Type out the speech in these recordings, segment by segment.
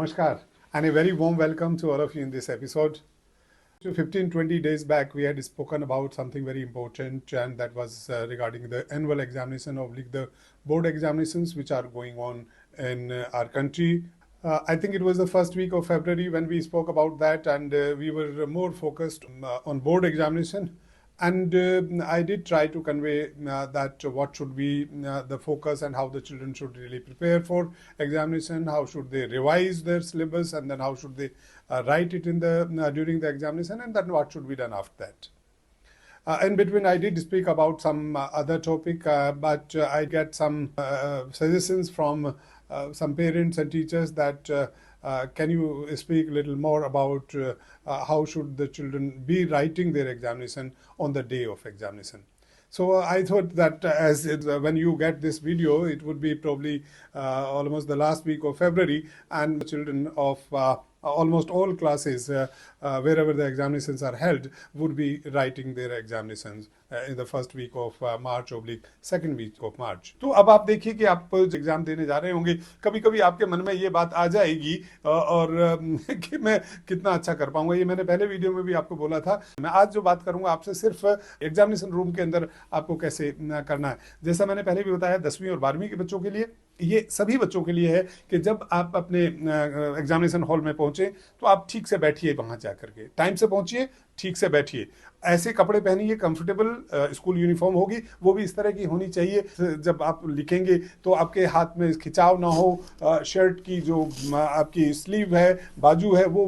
Namaskar and a very warm welcome to all of you in this episode. 15-20 days back, we had spoken about something very important, and that was regarding the annual examination of the board examinations which are going on in our country. I think it was the first week of February when we spoke about that, and we were more focused on board examination. And I did try to convey that what should be the focus and how the children should really prepare for examination, how should they revise their syllabus, and then how should they write it in the during the examination, and then what should be done after that. In between, I did speak about some other topic, but I get some suggestions from some parents and teachers that can you speak a little more about how should the children be writing their examination on the day of examination. So I thought that when you get this video, it would be probably almost the last week of February, and the children of almost all classes, wherever the examinations are held, would be writing their examinations in the first week of March or second week of March. तो अब आप देखिए कि आप exam देने जा रहे होंगे, कभी कभी आपके मन में ये बात आ जाएगी और कि मैं कितना अच्छा कर पाऊंगा। ये मैंने पहले वीडियो में भी आपको बोला था। मैं आज जो बात करूंगा आपसे सिर्फ एग्जामिनेशन रूम के अंदर आपको कैसे करना है। जैसा मैंने पहले भी बताया, 10वीं और 12वीं के बच्चों के लिए, ये सभी बच्चों के लिए है कि जब आप अपने एग्जामिनेशन हॉल में पहुंचे तो आप ठीक से बैठिए, वहां जाकर के टाइम से पहुंचिए, ठीक से बैठिए, ऐसे कपड़े पहनिए, कंफर्टेबल स्कूल यूनिफॉर्म होगी, वो भी इस तरह की होनी चाहिए। जब आप लिखेंगे तो आपके हाथ में खिंचाव ना हो, शर्ट की जो आपकी स्लीव है, बाजू है, वो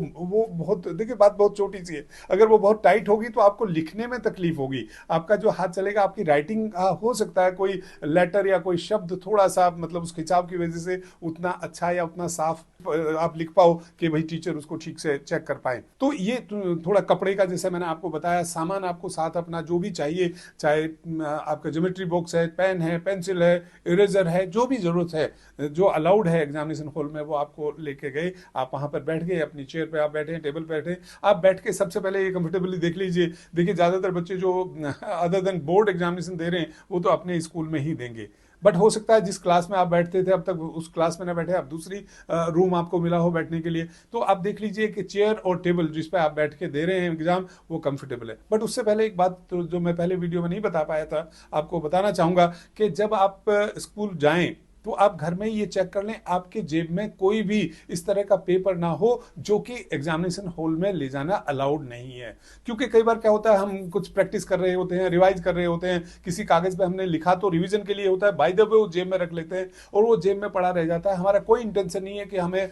बहुत, देखिए बात बहुत छोटी सी है, अगर वो बहुत टाइट होगी तो आपको लिखने में तकलीफ होगी। आपका जो हाथ चलेगा, आपकी राइटिंग हो सकता है कोई लेटर या कोई शब्द थोड़ा सा मतलब उस खिंचाव की वजह से उतना अच्छा या उतना साफ आप लिख पाओ कि भाई टीचर उसको ठीक से चेक कर पाए। तो ये थोड़ा कपड़े का, जैसे मैंने आपको बताया, सामान आपको साथ अपना जो भी चाहिए, चाहे आपका ज्योमेट्री बॉक्स है, पेन है, पेंसिल है, इरेजर है, जो भी जरूरत है, जो अलाउड है एग्जामिनेशन हॉल में, वो आपको लेके गए। आप वहां पर बैठ गए, अपनी चेयर पे आप बैठे, टेबल पे बैठे, आप बैठ के सबसे पहले ये कंफर्टेबली देख लीजिए। देखिए ज्यादातर बच्चे जो अदर देन बोर्ड एग्जामिनेशन दे रहे हैं वो तो अपने स्कूल में ही देंगे, बट हो सकता है जिस क्लास में आप बैठते थे अब तक उस क्लास में ना बैठे, अब दूसरी रूम आपको मिला हो बैठने के लिए, तो आप देख लीजिए कि चेयर और टेबल जिस पे आप बैठ के दे रहे हैं एग्जाम, वो कंफर्टेबल है। बट उससे पहले एक बात तो जो मैं पहले वीडियो में नहीं बता पाया था, आपको बताना चाहूंगा कि जब आप स्कूल जाएं तो आप घर में ये चेक कर लें आपके जेब में कोई भी इस तरह का पेपर ना हो जो कि एग्जामिनेशन हॉल में ले जाना अलाउड नहीं है। क्योंकि कई बार क्या होता है, हम कुछ प्रैक्टिस कर रहे होते हैं, रिवाइज कर रहे होते हैं, किसी कागज पे हमने लिखा तो रिवीजन के लिए होता है, बाय द वे वो जेब में रख लेते हैं और वो जेब में पड़ा रह जाता है। हमारा कोई इंटेंशन नहीं है कि हमें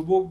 वो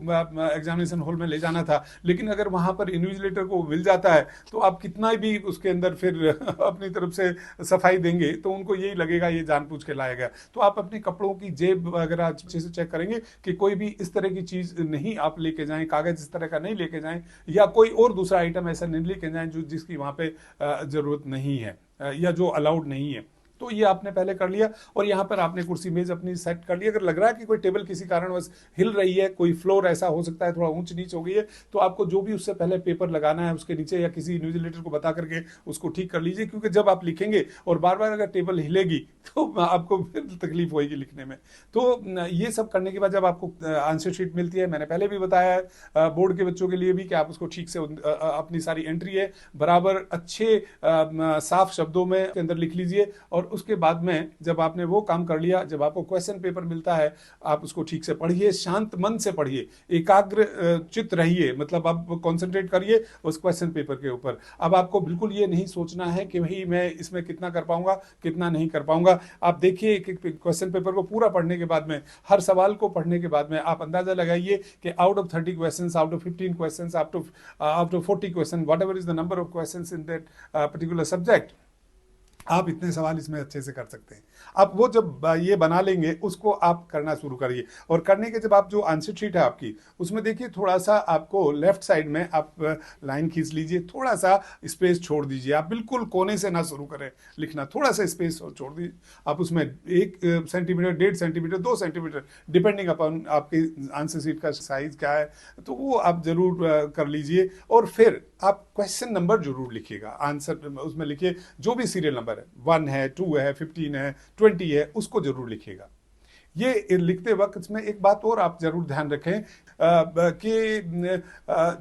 एग्जामिनेशन हॉल में ले जाना था, लेकिन अगर वहां पर इन्विजिलेटर को मिल जाता है तो आप कितना भी उसके अंदर फिर अपनी तरफ से सफाई देंगे तो उनको यही लगेगा ये जानबूझ के लाया गया। तो आप अपने कपड़ों की जेब अगर अच्छे से चेक करेंगे कि कोई भी इस तरह की चीज नहीं आप लेके जाएं, कागज इस तरह का नहीं लेके जाएं, या कोई और दूसरा आइटम ऐसा नहीं लेके जाएं जो जिसकी वहां पे जरूरत नहीं है या जो अलाउड नहीं है। तो ये आपने पहले कर लिया और यहाँ पर आपने कुर्सी मेज अपनी सेट कर ली। अगर लग रहा है कि कोई टेबल किसी कारणवश हिल रही है, कोई फ्लोर ऐसा हो सकता है थोड़ा ऊंच नीच हो गई है, तो आपको जो भी उससे पहले पेपर लगाना है उसके नीचे या किसी इन्विजिलेटर को बता करके उसको ठीक कर लीजिए, क्योंकि जब आप लिखेंगे और बार बार अगर टेबल हिलेगी तो आपको फिर तकलीफ होगी लिखने में। तो ये सब करने के बाद जब आपको आंसर शीट मिलती है, मैंने पहले भी बताया है बोर्ड के बच्चों के लिए भी कि आप उसको ठीक से अपनी सारी एंट्री है बराबर अच्छे साफ शब्दों में के अंदर लिख लीजिए। और उसके बाद में जब आपने वो काम कर लिया, जब आपको क्वेश्चन पेपर मिलता है, आप उसको ठीक से पढ़िए, शांत मन से पढ़िए, एकाग्र चित्त रहिए, मतलब आप कंसंट्रेट करिए उस क्वेश्चन पेपर के ऊपर। अब आपको बिल्कुल ये नहीं सोचना है कि भाई मैं इसमें कितना कर पाऊंगा, कितना नहीं कर पाऊंगा। आप देखिए एक क्वेश्चन पेपर को पूरा पढ़ने के बाद में, हर सवाल को पढ़ने के बाद में आप अंदाजा लगाइए कि out of 30 questions, out of 15 questions, out of 40 question, what ever is the number of questions in that particular subject, आप इतने सवाल इसमें अच्छे से कर सकते हैं। आप वो जब ये बना लेंगे उसको आप करना शुरू करिए, और करने के जब आप जो आंसर शीट है आपकी उसमें देखिए थोड़ा सा आपको लेफ्ट साइड में आप लाइन खींच लीजिए, थोड़ा सा स्पेस छोड़ दीजिए। आप बिल्कुल कोने से ना शुरू करें लिखना, थोड़ा सा स्पेस छोड़ दीजिए। आप उसमें 1 centimetre, 1.5 centimetre, 2 centimetre, depending upon आपकी आंसर शीट का साइज क्या है, तो वो आप जरूर कर लीजिए। और फिर आप क्वेश्चन नंबर जरूर लिखिएगा, आंसर उसमें लिखिए जो भी सीरियल नंबर है, 1 है, 2 है, 15 है, 20 है, उसको जरूर लिखिएगा। ये लिखते वक्त इसमें एक बात और आप जरूर ध्यान रखें कि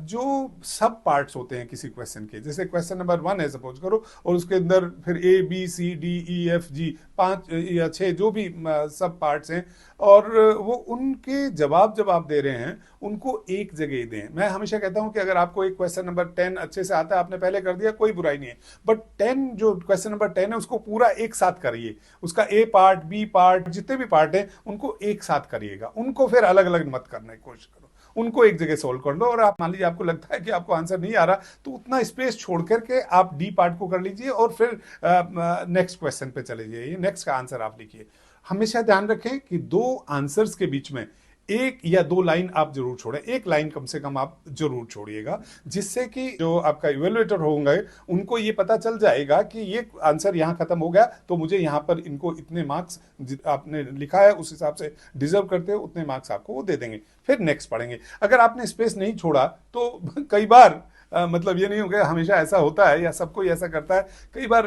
जो सब पार्ट्स होते हैं किसी क्वेश्चन के, जैसे क्वेश्चन नंबर 1 है सपोज करो, और उसके अंदर फिर A B C D E F G 5 या 6 जो भी सब पार्ट्स हैं, और वो उनके जवाब जब आप दे रहे हैं उनको एक जगह दें। मैं हमेशा कहता हूं कि अगर आपको एक क्वेश्चन नंबर 10 अच्छे से आता है, आपने पहले कर दिया, कोई बुराई नहीं है, बट 10 जो क्वेश्चन नंबर 10 है उसको पूरा एक साथ करिए, उसका ए पार्ट बी पार्ट जितने भी पार्ट हैं उनको एक साथ करिएगा, उनको फिर अलग अलग मत करने की कोशिश करो, उनको एक जगह सोल्व कर लो। और आप मान लीजिए आपको लगता है कि आपको आंसर नहीं आ रहा, तो उतना स्पेस छोड़ करके आप डी पार्ट को कर लीजिए और फिर नेक्स्ट क्वेश्चन पे चले जाइए, नेक्स्ट का आंसर आप लिखिए। हमेशा ध्यान रखें कि दो आंसर्स के बीच में एक या दो लाइन आप जरूर छोड़ें, एक लाइन कम से कम आप जरूर छोड़िएगा, जिससे कि जो आपका इवेल्युएटर होंगे उनको ये पता चल जाएगा कि ये आंसर यहाँ खत्म हो गया, तो मुझे यहाँ पर इनको इतने मार्क्स आपने लिखा है उस हिसाब से डिजर्व करते हो उतने मार्क्स आपको वो दे देंगे। फिर नेक्स्ट पढ़ेंगे। अगर आपने स्पेस नहीं छोड़ा तो कई बार मतलब ये नहीं हो गया, हमेशा ऐसा होता है या सब कोई ऐसा करता है, कई बार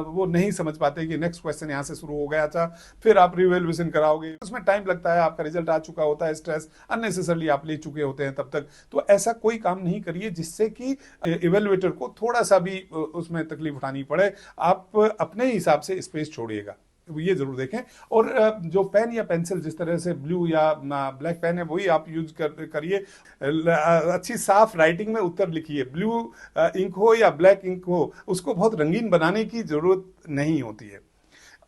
वो नहीं समझ पाते कि नेक्स्ट क्वेश्चन यहाँ से शुरू हो गया, अच्छा फिर आप रिवेल्यूशन कराओगे, उसमें टाइम लगता है, आपका रिजल्ट आ चुका होता है, स्ट्रेस अननेसेसरली आप ले चुके होते हैं तब तक। तो ऐसा कोई काम नहीं करिए जिससे कि इवेल्युएटर को थोड़ा सा भी उसमें तकलीफ उठानी पड़े। आप अपने हिसाब से स्पेस छोड़िएगा, ये जरूर देखें। और जो पेन या पेंसिल जिस तरह से ब्लू या ब्लैक पेन है वही आप यूज करिए। अच्छी साफ राइटिंग में उत्तर लिखिए। ब्लू इंक हो या ब्लैक इंक हो, उसको बहुत रंगीन बनाने की जरूरत नहीं होती है।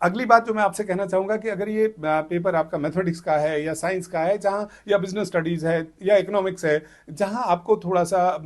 अगली बात जो मैं आपसे कहना चाहूंगा कि अगर ये पेपर आपका मैथमेटिक्स का है या साइंस का है, जहां या बिजनेस स्टडीज है या इकोनॉमिक्स है, जहां आपको थोड़ा सा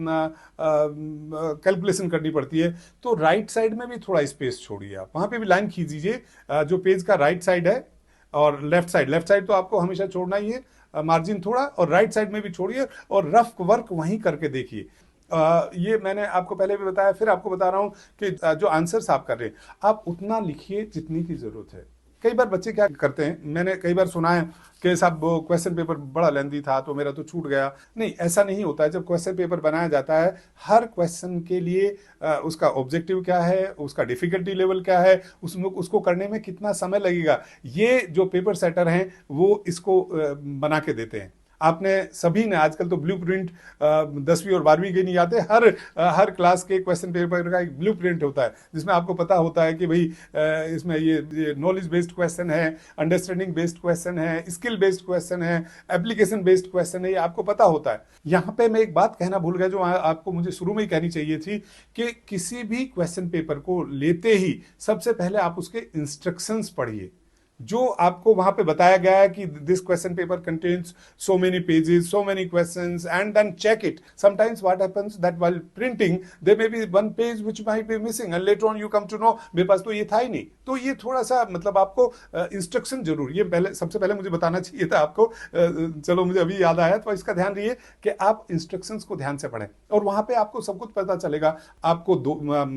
कैलकुलेशन करनी पड़ती है, तो राइट साइड में भी थोड़ा स्पेस छोड़िए, आप वहां पे भी लाइन खींचिए जो पेज का राइट साइड है, और लेफ्ट साइड तो आपको हमेशा छोड़ना ही है, मार्जिन थोड़ा, और राइट साइड में भी छोड़िए और रफ वर्क वहीं करके देखिए। ये मैंने आपको पहले भी बताया, फिर आपको बता रहा हूं कि जो आंसर्स आप कर रहे हैं आप उतना लिखिए जितनी की जरूरत है। कई बार बच्चे क्या करते हैं, मैंने कई बार सुना है कि साहब वो क्वेश्चन पेपर बड़ा लेंथी था तो मेरा तो छूट गया। नहीं, ऐसा नहीं होता है। जब क्वेश्चन पेपर बनाया जाता है, हर क्वेश्चन के लिए उसका ऑब्जेक्टिव क्या है, उसका डिफिकल्टी लेवल क्या है, उसमें उसको करने में कितना समय लगेगा, ये जो पेपर सेटर हैं वो इसको बना के देते हैं। आपने सभी ने आजकल तो ब्लूप्रिंट 10वीं और 12वीं के नहीं आते, हर क्लास के क्वेश्चन पेपर का एक ब्लूप्रिंट होता है जिसमें आपको पता होता है कि भाई इसमें ये नॉलेज बेस्ड क्वेश्चन है, अंडरस्टैंडिंग बेस्ड क्वेश्चन है, स्किल बेस्ड क्वेश्चन है, एप्लीकेशन बेस्ड क्वेश्चन है, ये आपको पता होता है। यहाँ पे मैं एक बात कहना भूल गया जो आपको मुझे शुरू में ही कहनी चाहिए थी, कि किसी भी क्वेश्चन पेपर को लेते ही सबसे पहले आप उसके इंस्ट्रक्शंस पढ़िए, जो आपको वहां पे बताया गया है कि this question paper contains so many pages, so many questions, and then check it. Sometimes what happens that while printing there may be one page which might be missing and later on you come to know मेरे पास तो ये था ही नहीं। तो ये थोड़ा सा मतलब आपको इंस्ट्रक्शन जरूर, ये पहले सबसे पहले मुझे बताना चाहिए था आपको, चलो मुझे अभी याद आया। तो इसका ध्यान रहिए कि आप इंस्ट्रक्शंस को ध्यान से पढ़ें, और वहां पे आपको सब कुछ पता चलेगा। आपको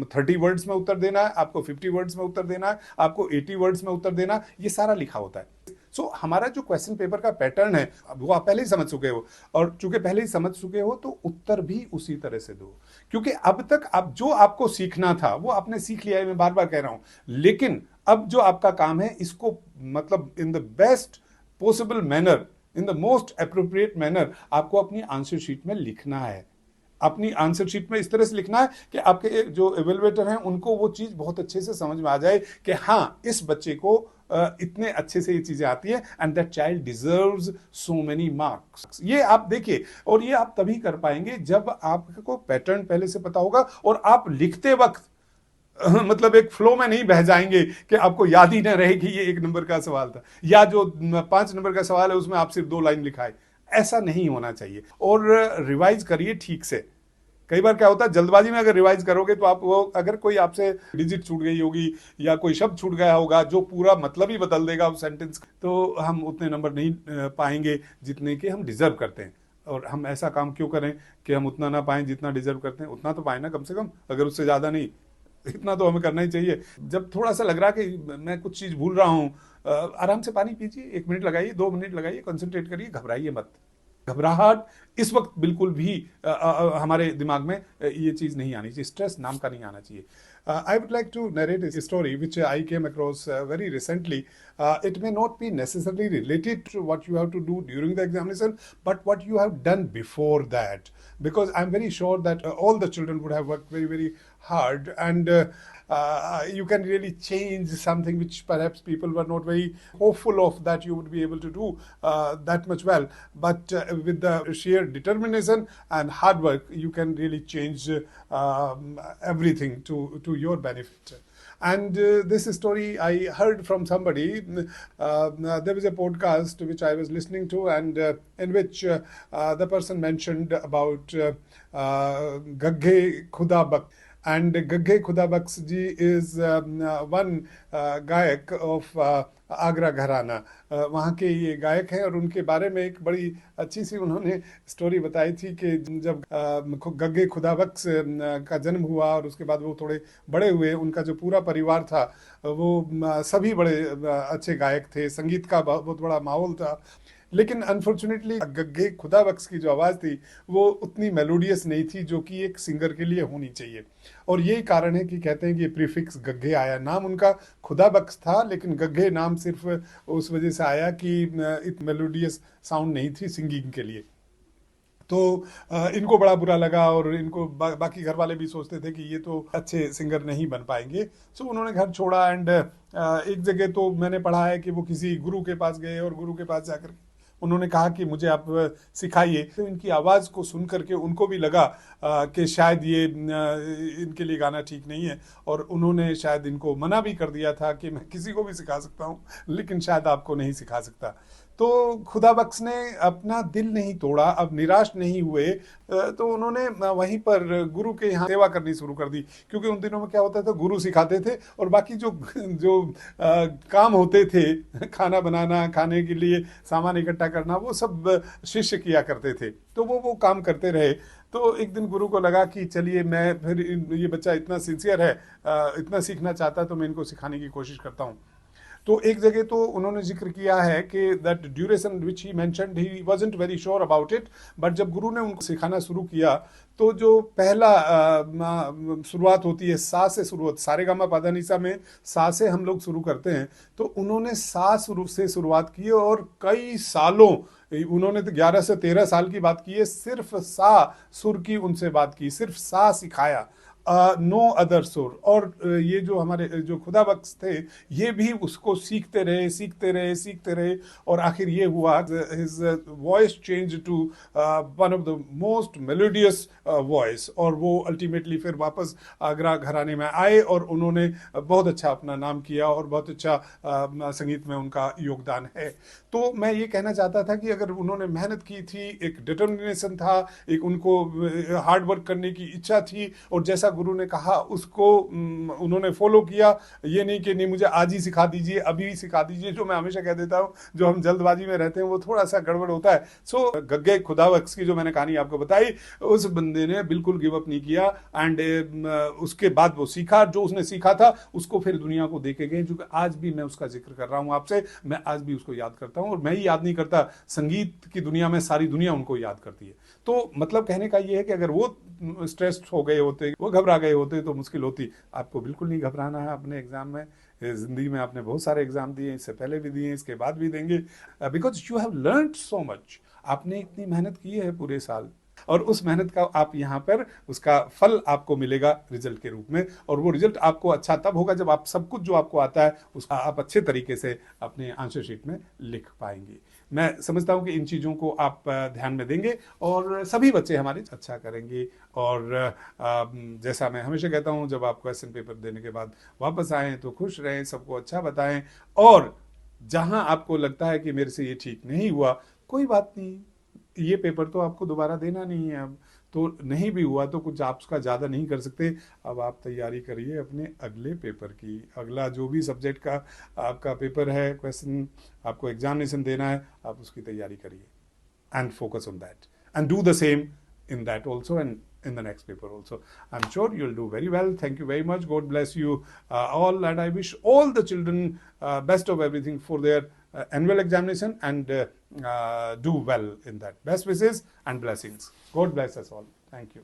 30 वर्ड्स में उत्तर देना है, आपको 50 वर्ड्स में उत्तर देना है, आपको 80 वर्ड्स में उत्तर देना, ये सारा लिखा होता है। सो हमारा जो क्वेश्चन पेपर का पैटर्न है वो आप पहले ही समझ चुके हो, और चूंकि पहले ही समझ चुके हो तो उत्तर भी उसी तरह से दो, क्योंकि अब तक अब जो आपको सीखना था वो आपने सीख लिया है, मैं बार बार कह रहा हूं। लेकिन अब जो आपका काम है, इसको मतलब in the best possible manner, in the most appropriate manner आपको अपनी आंसर शीट में लिखना है। अपनी आंसर शीट में इस तरह से लिखना है कि आपके जो एवेलुएटर हैं उनको वो चीज बहुत अच्छे से समझ में आ जाए कि हाँ, इस बच्चे को इतने अच्छे से ये चीजें आती है, and that child deserves so many marks. ये आप देखिए, और ये आप तभी कर पाएंगे जब आपको पैटर्न पहले से पता होगा, और आप लिखते वक्त मतलब एक फ्लो में नहीं बह जाएंगे कि आपको याद ही ना रहे कि ये 1 नंबर का सवाल था, या जो 5 नंबर का सवाल है उसमें आप सिर्फ 2 लाइन लिखाए। ऐसा नहीं होना चाहिए। और रिवाइज करिए ठीक से। कई बार क्या होता है, जल्दबाजी में अगर रिवाइज करोगे तो आप वो, अगर कोई आपसे डिजिट छूट गई होगी या कोई शब्द छूट गया होगा जो पूरा मतलब ही बदल देगा उस सेंटेंस, तो हम उतने नंबर नहीं पाएंगे जितने के हम डिजर्व करते हैं। और हम ऐसा काम क्यों करें कि हम उतना ना पाएं जितना डिजर्व करते हैं, उतना तो पाए ना कम से कम, अगर उससे ज्यादा नहीं, इतना तो हमें करना ही चाहिए। जब थोड़ा सा लग रहा कि मैं कुछ चीज भूल रहा हूं, आराम से पानी पीजिए, 1 मिनट लगाइए, 2 मिनट लगाइए, कंसंट्रेट करिए, घबराइए मत। घबराहट इस वक्त बिल्कुल भी हमारे दिमाग में ये चीज़ नहीं आनी चाहिए, स्ट्रेस नाम का नहीं आना चाहिए. I would like to narrate a story which I came across very recently. It may not be necessarily related to what you have to do during the examination, but what you have done before that. Because I'm very sure that all the children would have worked very, very hard, and you can really change something which perhaps people were not very hopeful of that you would be able to do that much well. But with the sheer determination and hard work, you can really change everything to your benefit. And this story I heard from somebody. There was a podcast which I was listening to, and in which the person mentioned about Gagge Khuda Bakht. And Gagge Khuda Bakht ji is one गायक of Agra घराना. वहाँ के ये गायक हैं, और उनके बारे में एक बड़ी अच्छी सी उन्होंने स्टोरी बताई थी कि जब गग्गे खुदा बख्श का जन्म हुआ और उसके बाद वो थोड़े बड़े हुए, उनका जो पूरा परिवार था वो सभी बड़े अच्छे गायक थे, संगीत का बहुत बड़ा माहौल था. लेकिन अनफॉर्चुनेटली गग्गे खुदा बख्श की जो आवाज़ थी वो उतनी मेलोडियस नहीं थी जो कि एक सिंगर के लिए होनी चाहिए. और यही कारण है कि कहते हैं कि प्रीफिक्स गग्गे आया. नाम उनका खुदा बख्श था, लेकिन गग्गे नाम सिर्फ उस वजह से आया कि इतनी मेलोडियस साउंड नहीं थी सिंगिंग के लिए. तो इनको बड़ा बुरा लगा, और इनको बाकी घर वाले भी सोचते थे कि ये तो अच्छे सिंगर नहीं बन पाएंगे. सो उन्होंने घर छोड़ा, एंड एक जगह तो मैंने पढ़ा है कि वो किसी गुरु के पास गए, और गुरु के पास जाकर उन्होंने कहा कि मुझे आप सिखाइए. तो इनकी आवाज़ को सुन करके उनको भी लगा कि शायद ये इनके लिए गाना ठीक नहीं है, और उन्होंने शायद इनको मना भी कर दिया था कि मैं किसी को भी सिखा सकता हूँ, लेकिन शायद आपको नहीं सिखा सकता. तो खुदा बख्श ने अपना दिल नहीं तोड़ा, अब निराश नहीं हुए. तो उन्होंने वहीं पर गुरु के यहाँ सेवा करनी शुरू कर दी, क्योंकि उन दिनों में क्या होता था, गुरु सिखाते थे और बाकी जो जो काम होते थे, खाना बनाना, खाने के लिए सामान इकट्ठा करना, वो सब शिष्य किया करते थे. तो वो काम करते रहे. तो एक दिन गुरु को लगा कि चलिए, मैं फिर ये बच्चा इतना सिंसियर है, इतना सीखना चाहता है, तो मैं इनको सिखाने की कोशिश करता हूँ. तो एक जगह तो उन्होंने जिक्र किया है कि that duration which he mentioned, he wasn't very sure about it, but जब गुरु ने उनको सिखाना शुरू किया तो जो पहला शुरुआत होती है सा से शुरुआत, सारेगामा पाधानीसा में सा से हम लोग शुरू करते हैं, तो उन्होंने सा से शुरुआत की, और कई सालों, उन्होंने तो 11 से 13 साल की बात की है, सिर्फ सा सुर की उनसे बात की, सिर्फ सा सिखाया, नो अदर सुर. और ये जो हमारे जो खुदा बख्श थे, ये भी उसको सीखते रहे, सीखते रहे, सीखते रहे, और आखिर ये हुआ, his voice change to one of the most melodious voice, और वो अल्टीमेटली फिर वापस आगरा घराने में आए, और उन्होंने बहुत अच्छा अपना नाम किया, और बहुत अच्छा संगीत में उनका योगदान है. तो मैं ये कहना चाहता था कि अगर उन्होंने मेहनत की थी, एक डिटर्मिनेशन था, एक उनको हार्ड वर्क करने की इच्छा थी, और जैसा गुरु ने कहा उसको उन्होंने फॉलो किया. ये नहीं कि नहीं मुझे आज ही सिखा दीजिए, अभी सिखा दीजिए, जो मैं हमेशा कह देता हूँ, जो हम जल्दबाजी में रहते हैं वो थोड़ा सा गड़बड़ होता है. सो गग्गे खुदा बख्श की जो मैंने कहानी आपको बताई, उस बंदे ने बिल्कुल गिव अप नहीं किया, एंड उसके बाद वो सीखा, जो उसने सीखा था उसको फिर दुनिया को देके गए, जो आज भी मैं उसका जिक्र कर रहा हूँ आपसे. मैं आज भी उसको याद करता हूँ, और मैं ही याद नहीं करता, संगीत की दुनिया में सारी दुनिया उनको याद करती है. तो मतलब कहने का ये है कि अगर वो स्ट्रेस्ड हो गए होते, वो घबरा गए होते, तो मुश्किल होती. आपको बिल्कुल नहीं घबराना है अपने एग्जाम में. जिंदगी में आपने बहुत सारे एग्जाम दिए, इससे पहले भी दिए, इसके बाद भी देंगे, because you have learned so much. आपने इतनी मेहनत की है पूरे साल, और उस मेहनत का आप यहाँ पर उसका फल आपको मिलेगा रिजल्ट के रूप में. और वो रिजल्ट आपको अच्छा तब होगा जब आप सब कुछ जो आपको आता है उसका आप अच्छे तरीके से अपने आंसर शीट में लिख पाएंगे. मैं समझता हूँ कि इन चीज़ों को आप ध्यान में देंगे, और सभी बच्चे हमारे अच्छा करेंगे. और जैसा मैं हमेशा कहता हूँ, जब आप क्वेश्चन पेपर देने के बाद वापस आएँ तो खुश रहें, सबको अच्छा बताएं, और जहाँ आपको लगता है कि मेरे से ये ठीक नहीं हुआ, कोई बात नहीं, ये पेपर तो आपको दोबारा देना नहीं है. अब तो नहीं भी हुआ तो कुछ आप उसका ज़्यादा नहीं कर सकते. अब आप तैयारी करिए अपने अगले पेपर की. अगला जो भी सब्जेक्ट का आपका पेपर है, क्वेश्चन आपको एग्जामिनेशन देना है, आप उसकी तैयारी करिए, and focus on that, and do the same in that also, and in the next paper also. I'm sure you'll do very well. Thank you very much. God bless you all, and I wish all the children best of everything for their annual examination and do well in that. Best wishes and blessings. God bless us all. Thank you.